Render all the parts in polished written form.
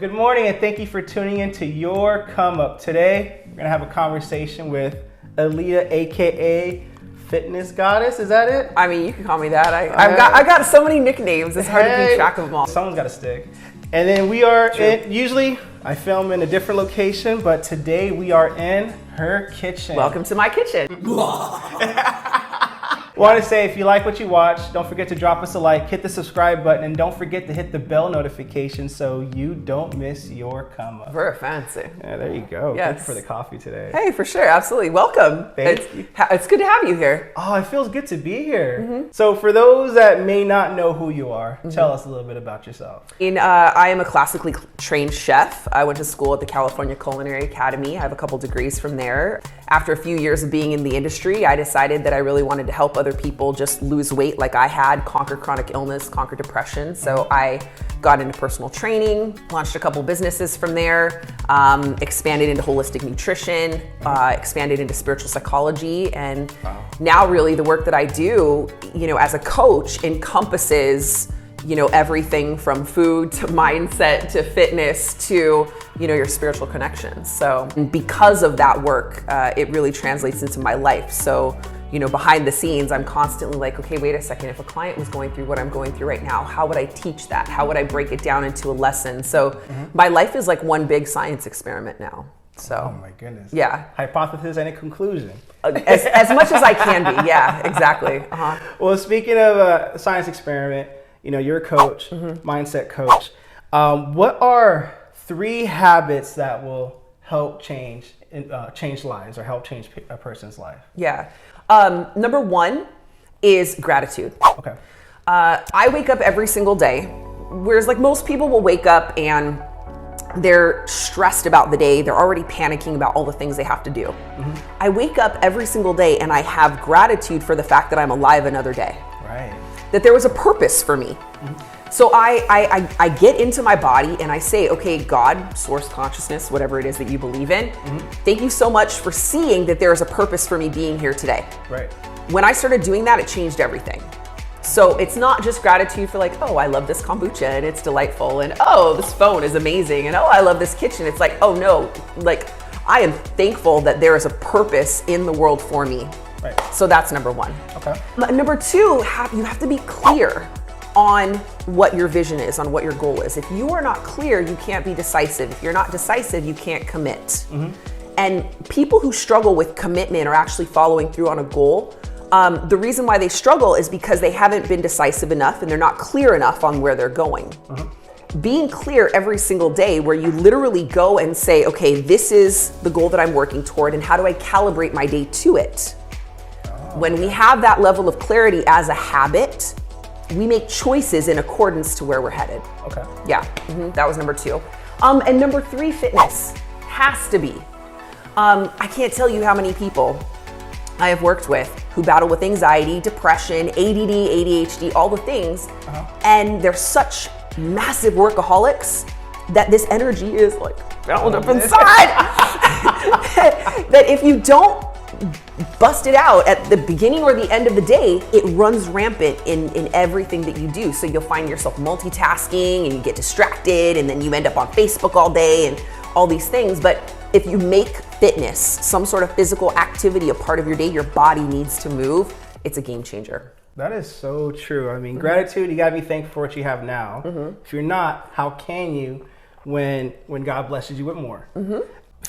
Good morning and thank you for tuning in to Your Come Up. Today, we're going to have a conversation with Alida, aka Fitness Goddess. Is that it? I mean, you can call me that. I got so many nicknames. It's hard to keep track of them all. Someone's got to stick. And then we are usually I film in a different location, but today we are in her kitchen. Welcome to my kitchen. Want to say, if you like what you watch, don't forget to drop us a like, hit the subscribe button, and don't forget to hit the bell notification so you don't miss your come up. We're fancy. Yeah, there you go. Yes. Thank you for the coffee today. Hey, for sure, absolutely. Welcome. Thank you. It's good to have you here. Oh, it feels good to be here. So for those that may not know who you are, tell us a little bit about yourself. I am a classically trained chef. I went to school at the California Culinary Academy. I have a couple degrees from there. After a few years of being in the industry, I decided that I really wanted to help other people just lose weight like I had, conquer chronic illness, conquer depression. So I got into personal training, launched a couple businesses from there, expanded into holistic nutrition, expanded into spiritual psychology. And now really the work that I do, as a coach encompasses everything from food to mindset to fitness to, your spiritual connections. So because of that work, it really translates into my life. So, behind the scenes, I'm constantly like, okay, wait a second. If a client was going through what I'm going through right now, how would I teach that? How would I break it down into a lesson? So my life is like one big science experiment now. So, oh my goodness. Yeah. Hypothesis and a conclusion. As much as I can be. Yeah, exactly. Well, speaking of a science experiment, you're a coach, mindset coach. What are 3 habits that will help change lives or help change a person's life? Yeah. Number 1 is gratitude. Okay. I wake up every single day, whereas like most people will wake up and they're stressed about the day. They're already panicking about all the things they have to do. I wake up every single day and I have gratitude for the fact that I'm alive another day. Right. That there was a purpose for me. So I get into my body and I say, okay, God, source consciousness, whatever it is that you believe in, thank you so much for seeing that there is a purpose for me being here today. Right. When I started doing that, it changed everything. So it's not just gratitude for like, oh, I love this kombucha and it's delightful, and oh, this phone is amazing, and oh, I love this kitchen. It's like, oh no, like I am thankful that there is a purpose in the world for me. Right. So that's number 1. Okay. Number 2, you have to be clear on what your vision is, on what your goal is. If you are not clear, you can't be decisive. If you're not decisive, you can't commit. And people who struggle with commitment or actually following through on a goal, the reason why they struggle is because they haven't been decisive enough and they're not clear enough on where they're going. Being clear every single day where you literally go and say, okay, this is the goal that I'm working toward and how do I calibrate my day to it? When we have that level of clarity as a habit, we make choices in accordance to where we're headed. Okay. Yeah, that was number 2. And number 3, fitness has to be. I can't tell you how many people I have worked with who battle with anxiety, depression, ADD, ADHD, all the things. And they're such massive workaholics that this energy is like bound up inside. That if you don't bust it out at the beginning or the end of the day, it runs rampant in everything that you do. So you'll find yourself multitasking and you get distracted and then you end up on Facebook all day and all these things. But if you make fitness, some sort of physical activity, a part of your day, your body needs to move, it's a game changer. That is so true. I mean, gratitude, you gotta be thankful for what you have now. If you're not, how can you when God blesses you with more?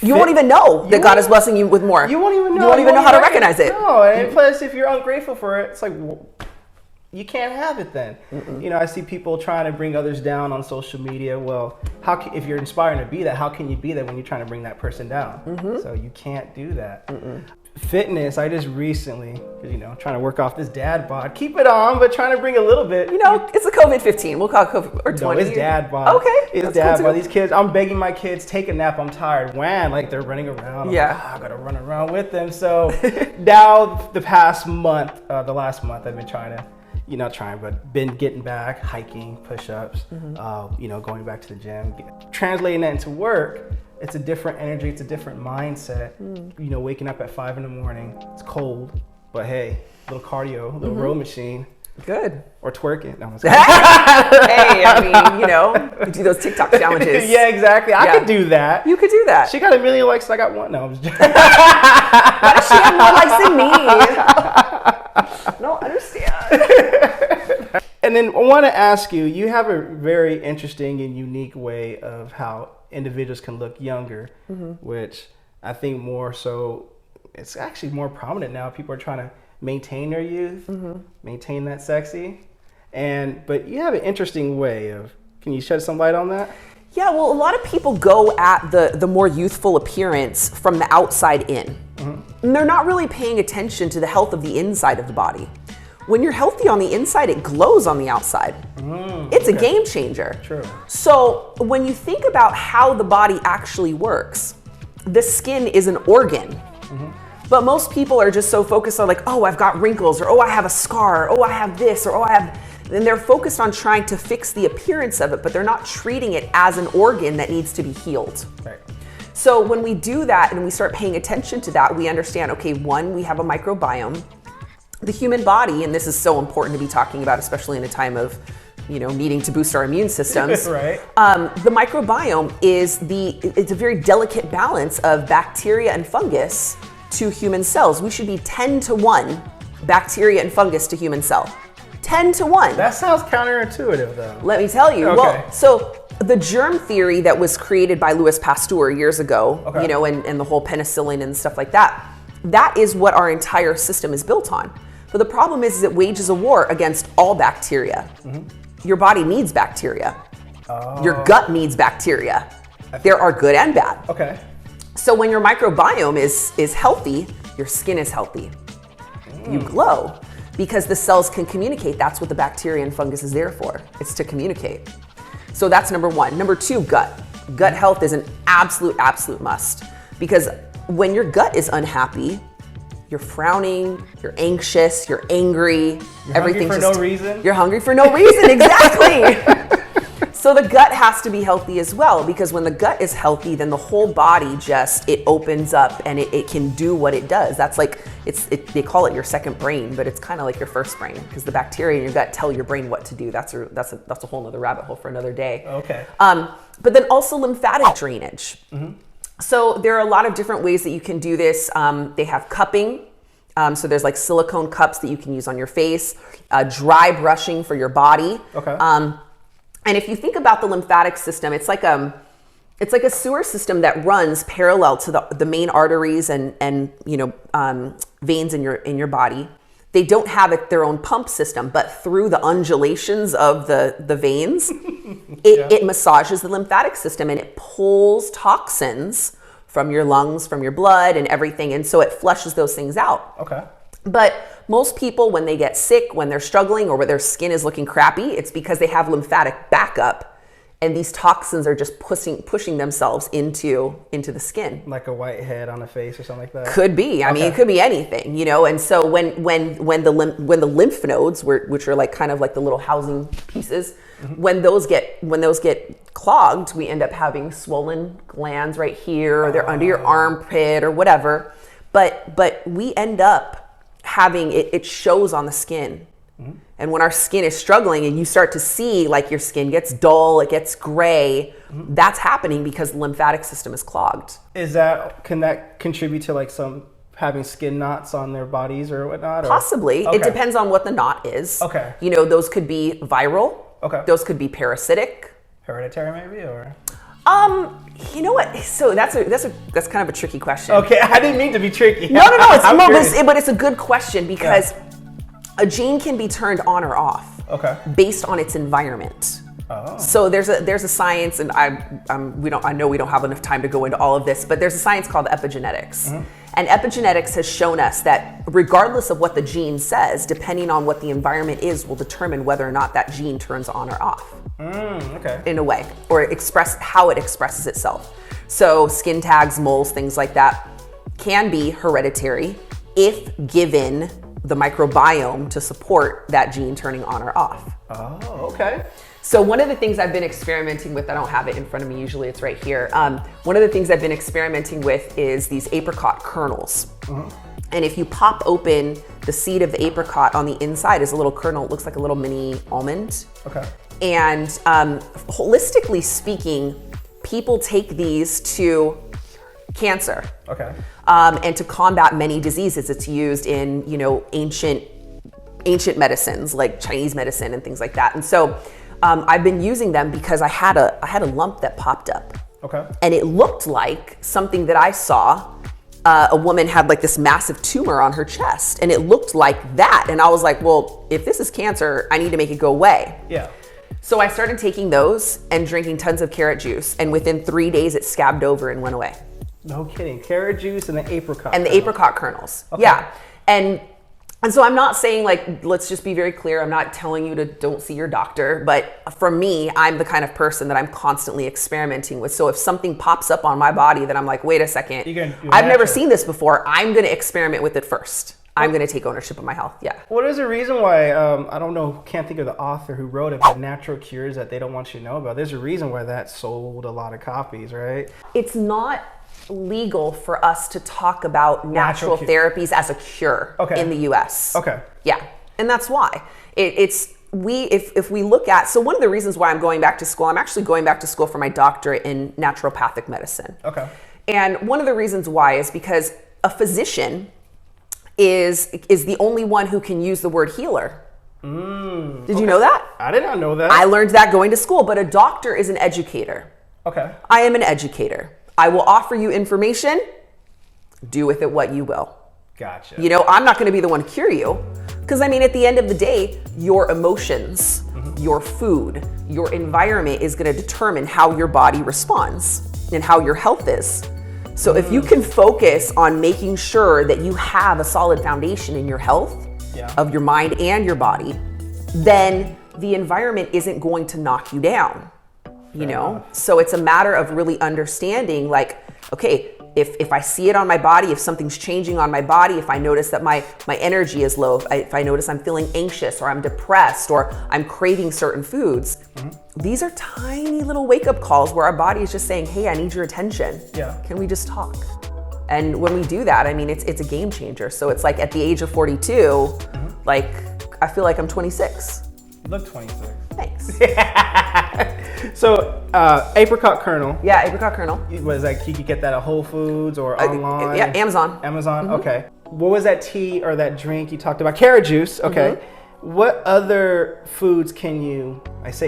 You won't even know that God is blessing you with more. You won't even know. You won't even know how to recognize it. No, and plus if you're ungrateful for it, it's like, you can't have it then. I see people trying to bring others down on social media. Well, if you're inspiring to be that, how can you be that when you're trying to bring that person down? So you can't do that. Fitness, I just recently, trying to work off this dad bod. Keep it on, but trying to bring a little bit. It's a COVID-15. We'll call it COVID, or 20. No, it's dad bod. Okay. It's dad bod. These kids, I'm begging my kids, take a nap, I'm tired. Wham, like they're running around. I gotta run around with them. So now the last month, I've been trying to, been getting back, hiking, push-ups, going back to the gym, translating that into work. It's a different energy, it's a different mindset. Waking up at 5 a.m, it's cold, but hey, little cardio, little row machine, Good. Or twerking. No, Hey, I mean, you do those TikTok challenges. Yeah, exactly. I could do that. You could do that. She got 1 million likes, I got 1. No, I'm just joking. Why does she have more likes than me? I don't understand. And then I want to ask you, you have a very interesting and unique way of how individuals can look younger, which I think more so, it's actually more prominent now. People are trying to maintain their youth, maintain that sexy. But you have an interesting way of, can you shed some light on that? Yeah, well, a lot of people go at the more youthful appearance from the outside in. And they're not really paying attention to the health of the inside of the body. When you're healthy on the inside, it glows on the outside. It's a game changer. True. So when you think about how the body actually works, the skin is an organ. But most people are just so focused on like, oh, I've got wrinkles, or oh, I have a scar, or oh, I have this, or oh, I have, and they're focused on trying to fix the appearance of it, but they're not treating it as an organ that needs to be healed. Right. So when we do that and we start paying attention to that, we understand, okay, one, we have a microbiome. The human body, and this is so important to be talking about, especially in a time of, needing to boost our immune systems. Right. The microbiome it's a very delicate balance of bacteria and fungus to human cells. We should be 10 to 1 bacteria and fungus to human cell. 10 to 1. That sounds counterintuitive though. Let me tell you. Okay. Well, so the germ theory that was created by Louis Pasteur years ago, and the whole penicillin and stuff like that, that is what our entire system is built on. But the problem is it wages a war against all bacteria. Your body needs bacteria. Your gut needs bacteria. There are good and bad. Okay. So when your microbiome is healthy, your skin is healthy. You glow because the cells can communicate. That's what the bacteria and fungus is there for. It's to communicate. So that's number one. Number two, gut. Gut health is an absolute must, because when your gut is unhappy, you're frowning, you're anxious, you're angry. You're hungry for no reason? You're hungry for no reason, exactly. So the gut has to be healthy as well, because when the gut is healthy, then the whole body it opens up and it can do what it does. That's like, they call it your second brain, but it's kind of like your first brain, because the bacteria in your gut tell your brain what to do. That's a whole nother rabbit hole for another day. Okay. But then also lymphatic drainage. So there are a lot of different ways that you can do this. They have cupping. So there's like silicone cups that you can use on your face, dry brushing for your body. Okay. And if you think about the lymphatic system, it's like a sewer system that runs parallel to the main arteries and veins in your body. They don't have their own pump system, but through the undulations of the veins, it massages the lymphatic system and it pulls toxins from your lungs, from your blood and everything. And so it flushes those things out. Okay. But most people, when they get sick, when they're struggling, or when their skin is looking crappy, it's because they have lymphatic backup, and these toxins are just pushing themselves into the skin. Like a whitehead on the face or something like that. Could be. I mean, it could be anything, And so when the lymph nodes, which are like kind of like the little housing pieces, when those get clogged, we end up having swollen glands right here, or they're under your armpit or whatever. But we end up having it shows on the skin. And when our skin is struggling and you start to see like your skin gets dull, it gets gray, that's happening because the lymphatic system is clogged. Can that contribute to like some having skin knots on their bodies or whatnot? Or? Possibly. Okay. It depends on what the knot is. Okay. Those could be viral. Okay. Those could be parasitic. Hereditary maybe, or? You know what? So that's kind of a tricky question. Okay, I didn't mean to be tricky. No, but it's a good question, because a gene can be turned on or off. Okay. Based on its environment. Oh. So there's a science, and I know we don't have enough time to go into all of this, but there's a science called epigenetics. And epigenetics has shown us that regardless of what the gene says, depending on what the environment is, will determine whether or not that gene turns on or off. Okay. In a way, or how it expresses itself. So skin tags, moles, things like that can be hereditary if given the microbiome to support that gene turning on or off. Oh, okay. So one of the things I've been experimenting with, I don't have it in front of me, usually it's right here. One of the things I've been experimenting with is these apricot kernels. And if you pop open the seed of the apricot, on the inside is a little kernel. It looks like a little mini almond. Okay. And holistically speaking, people take these to cancer. Okay. And to combat many diseases. It's used in, ancient medicines like Chinese medicine and things like that. And so I've been using them because I had a lump that popped up. Okay. And it looked like something that I saw. A woman had like this massive tumor on her chest, and it looked like that. And I was like, well, if this is cancer, I need to make it go away. Yeah. So I started taking those and drinking tons of carrot juice, and within 3 days it scabbed over and went away. No kidding. Carrot juice and the apricot. And the apricot kernels. Okay. Yeah. And so I'm not saying, like, let's just be very clear. I'm not telling you to don't see your doctor. But for me, I'm the kind of person that I'm constantly experimenting with. So if something pops up on my body that I'm like, wait a second, I've never seen this before. I'm going to experiment with it first. I'm going to take ownership of my health. Yeah. What is the reason why, I don't know, can't think of the author who wrote it, but natural cures that they don't want you to know about. There's a reason why that sold a lot of copies, right? It's not legal for us to talk about natural therapies as a cure in the US. Okay. Yeah. And that's why. If we look at, so one of the reasons why I'm going back to school, I'm actually going back to school for my doctorate in naturopathic medicine. Okay. And one of the reasons why is because a physician is the only one who can use the word healer. Did you know that? I did not know that. I learned that going to school, but a doctor is an educator. Okay. I am an educator. I will offer you information. Do with it what you will. Gotcha. I'm not going to be the one to cure you. Because, at the end of the day, your emotions, your food, your environment is going to determine how your body responds and how your health is. So if you can focus on making sure that you have a solid foundation in your health of your mind and your body, then the environment isn't going to knock you down. So it's a matter of really understanding, like, okay, if I see it on my body, if something's changing on my body, if I notice that my energy is low, if I notice I'm feeling anxious or I'm depressed or I'm craving certain foods, these are tiny little wake-up calls where our body is just saying, hey, I need your attention. Yeah. Can we just talk? And when we do that, it's a game changer. So it's like at the age of 42, like, I feel like I'm 26. You look 26. Thanks. So, apricot kernel. Yeah, apricot kernel. Was like you could get that at Whole Foods or online? Yeah, Amazon. Amazon. Okay. What was that tea or that drink you talked about? Carrot juice. Okay. What other foods can you?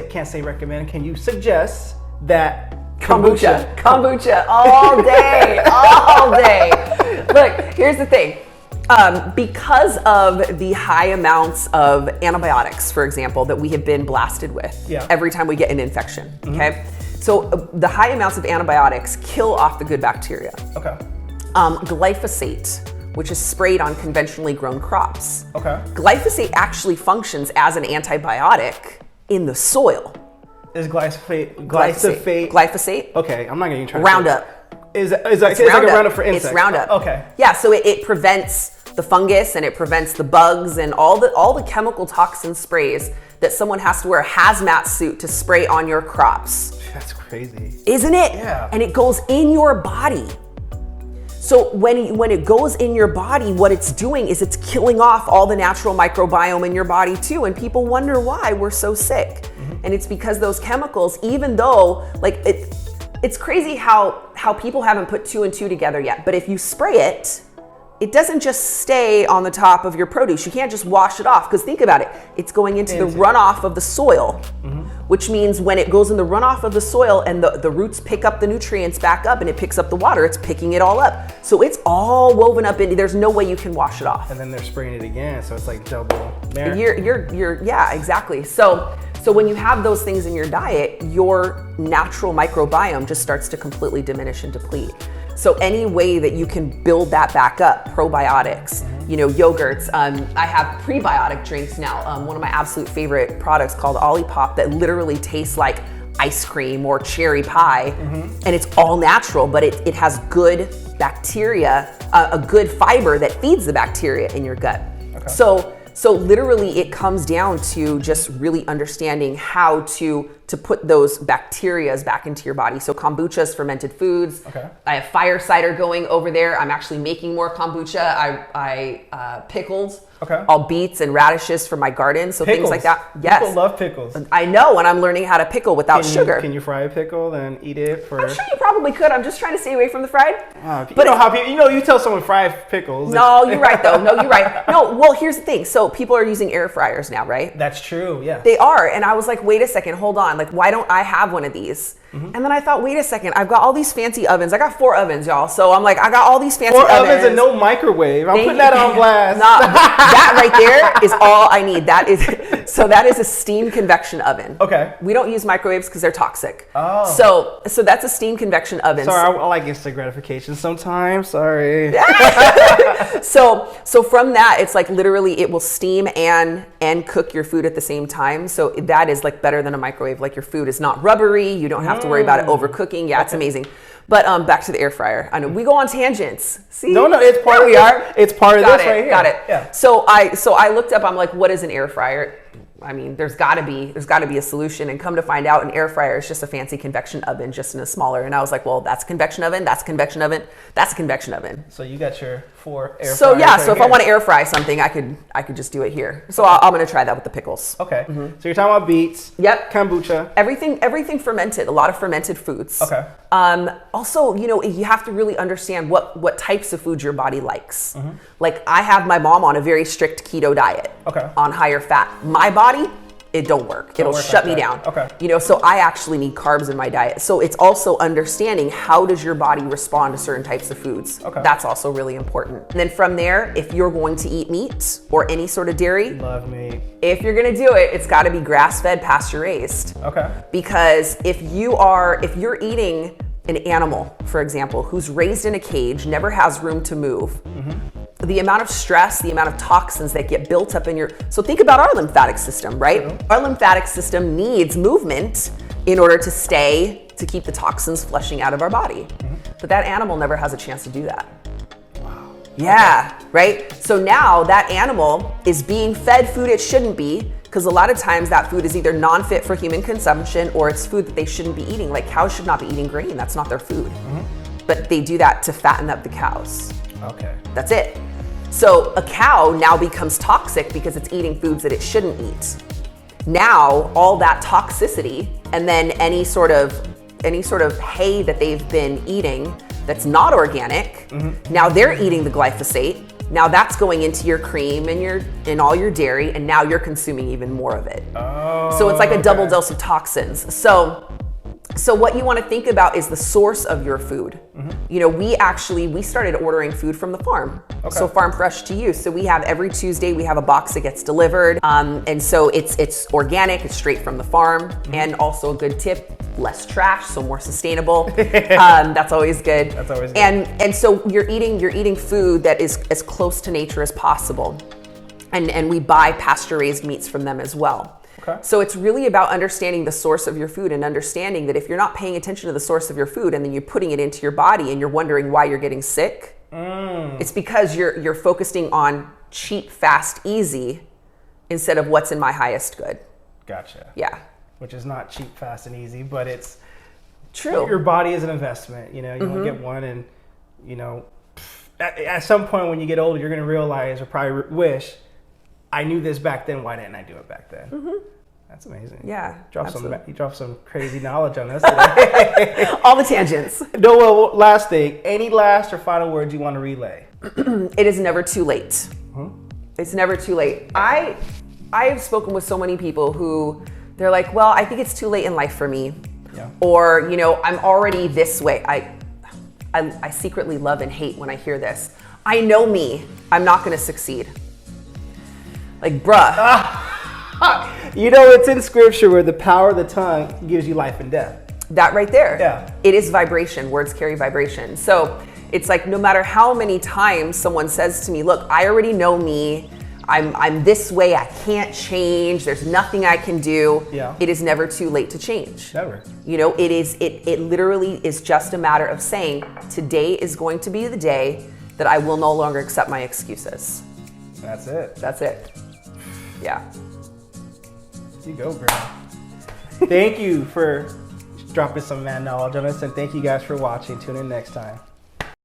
Can't say recommend. Can you suggest that? Kombucha all day, all day. Look, here's the thing. Because of the high amounts of antibiotics, for example, that we have been blasted with every time we get an infection, okay? So the high amounts of antibiotics kill off the good bacteria. Okay. Glyphosate, which is sprayed on conventionally grown crops. Okay. Glyphosate actually functions as an antibiotic in the soil. Is glyphosate? Glyphosate. Okay, I'm not gonna even try to Roundup. Is like a Roundup for insects? It's Roundup. Okay. Yeah, so it prevents the fungus and it prevents the bugs and all the chemical toxin sprays that someone has to wear a hazmat suit to spray on your crops. That's crazy. Isn't it? Yeah. And it goes in your body. So when it goes in your body, what it's doing is it's killing off all the natural microbiome in your body too. And people wonder why we're so sick. And it's because those chemicals, even though it's crazy how people haven't put 2 and 2 together yet. But if you spray it, it doesn't just stay on the top of your produce. You can't just wash it off, because think about it. It's going into the runoff of the soil, which means when it goes in the runoff of the soil and the roots pick up the nutrients back up and it picks up the water, it's picking it all up. So it's all woven up into, there's no way you can wash it off. And then they're spraying it again, so it's like double. Yeah, exactly. So when you have those things in your diet, your natural microbiome just starts to completely diminish and deplete. So any way that you can build that back up, probiotics, yogurts. I have prebiotic drinks now. One of my absolute favorite products called Olipop that literally tastes like ice cream or cherry pie. And it's all natural, but it has good bacteria, a good fiber that feeds the bacteria in your gut. Okay. So literally it comes down to just really understanding how to to put those bacterias back into your body. So kombucha is fermented foods. Okay. I have fire cider going over there. I'm actually making more kombucha. I pickled all beets and radishes from my garden. So pickles. Things like that. Yes. People love pickles. I know, and I'm learning how to pickle without sugar. Can you fry a pickle and eat it for? I'm sure you probably could. I'm just trying to stay away from the fried. But know how people, you tell someone fry pickles. No, you're right though. No, you're right. No, well, here's the thing. So people are using air fryers now, right? That's true. Yeah. They are, and I was like, wait a second, hold on. Like, why don't I have one of these? And then I thought, wait a second, I've got all these fancy ovens. I got 4 ovens, y'all. So I'm like, I got all these fancy ovens. 4 ovens and no microwave. I'm putting that on blast. That right there is all I need. That is a steam convection oven. Okay. We don't use microwaves because they're toxic. Oh. So that's a steam convection oven. Sorry, I like instant gratification sometimes. Sorry. So from that, it's like literally it will steam and cook your food at the same time. So that is like better than a microwave. Like your food is not rubbery. You don't have to worry about it overcooking. Yeah, it's amazing. But back to the air fryer. I know we go on tangents. See? No, it's part of It's part of this right here. Got it. Yeah. So I looked up. I'm like, what is an air fryer? I mean, there's got to be a solution. And come to find out, an air fryer is just a fancy convection oven, just in a smaller. And I was like, well, that's a convection oven. That's a convection oven. That's a convection oven. So you got your 4 air fryers. So yeah, so if I want to air fry something, I could just do it here. So I'm gonna try that with the pickles. Okay. So you're talking about beets. Yep. Kombucha. Everything fermented. A lot of fermented foods. Okay. Also, you have to really understand what types of food your body likes. Like I have my mom on a very strict keto diet. Okay. On higher fat. My body, it don't work. It'll shut me down. Okay. So I actually need carbs in my diet. So it's also understanding how does your body respond to certain types of foods. Okay. That's also really important. And then from there, if you're going to eat meat or any sort of dairy, love meat. If you're gonna do it, it's got to be grass-fed, pasture-raised. Okay. Because if you're eating an animal, for example, who's raised in a cage, never has room to move. The amount of stress, the amount of toxins that get built up in so think about our lymphatic system, right? Our lymphatic system needs movement in order to keep the toxins flushing out of our body. But that animal never has a chance to do that. Wow. Yeah, right? So now that animal is being fed food it shouldn't be, because a lot of times that food is either non-fit for human consumption or it's food that they shouldn't be eating. Like cows should not be eating grain, that's not their food. But they do that to fatten up the cows. Okay. That's it. So a cow now becomes toxic because it's eating foods that it shouldn't eat. Now all that toxicity and then any sort of hay that they've been eating that's not organic, now they're eating the glyphosate. Now that's going into your cream and all your dairy, and now you're consuming even more of it. Oh, so it's like a double dose of toxins. So what you want to think about is the source of your food. We started ordering food from the farm. Okay. So farm fresh to you. So we have every Tuesday, we have a box that gets delivered. And so it's organic, it's straight from the farm. And also a good tip, less trash, so more sustainable. That's always good. That's always good. And so you're eating food that is as close to nature as possible. And we buy pasture raised meats from them as well. Okay. So it's really about understanding the source of your food and understanding that if you're not paying attention to the source of your food and then you're putting it into your body and you're wondering why you're getting sick, it's because you're focusing on cheap, fast, easy instead of what's in my highest good. Gotcha. Yeah. Which is not cheap, fast, and easy, but it's true. Your body is an investment. You want to get one, and at some point when you get older, you're going to realize or probably wish, I knew this back then. Why didn't I do it back then? That's amazing. Yeah. You dropped some crazy knowledge on us today. All the tangents. No, well, last thing. Any last or final words you want to relay? It is never too late. It's never too late. I have spoken with so many people who they're like, well, I think it's too late in life for me. Yeah. Or, I'm already this way. I secretly love and hate when I hear this. I know me. I'm not going to succeed. Like, bruh. It's in scripture where the power of the tongue gives you life and death. That right there. Yeah. It is vibration. Words carry vibration. So it's like no matter how many times someone says to me, look, I already know me. I'm this way. I can't change. There's nothing I can do. Yeah. It is never too late to change. Never. It literally is just a matter of saying today is going to be the day that I will no longer accept my excuses. That's it. That's it. Yeah. You go, girl. Thank you for dropping some mad knowledge on us, and thank you guys for watching. Tune in next time.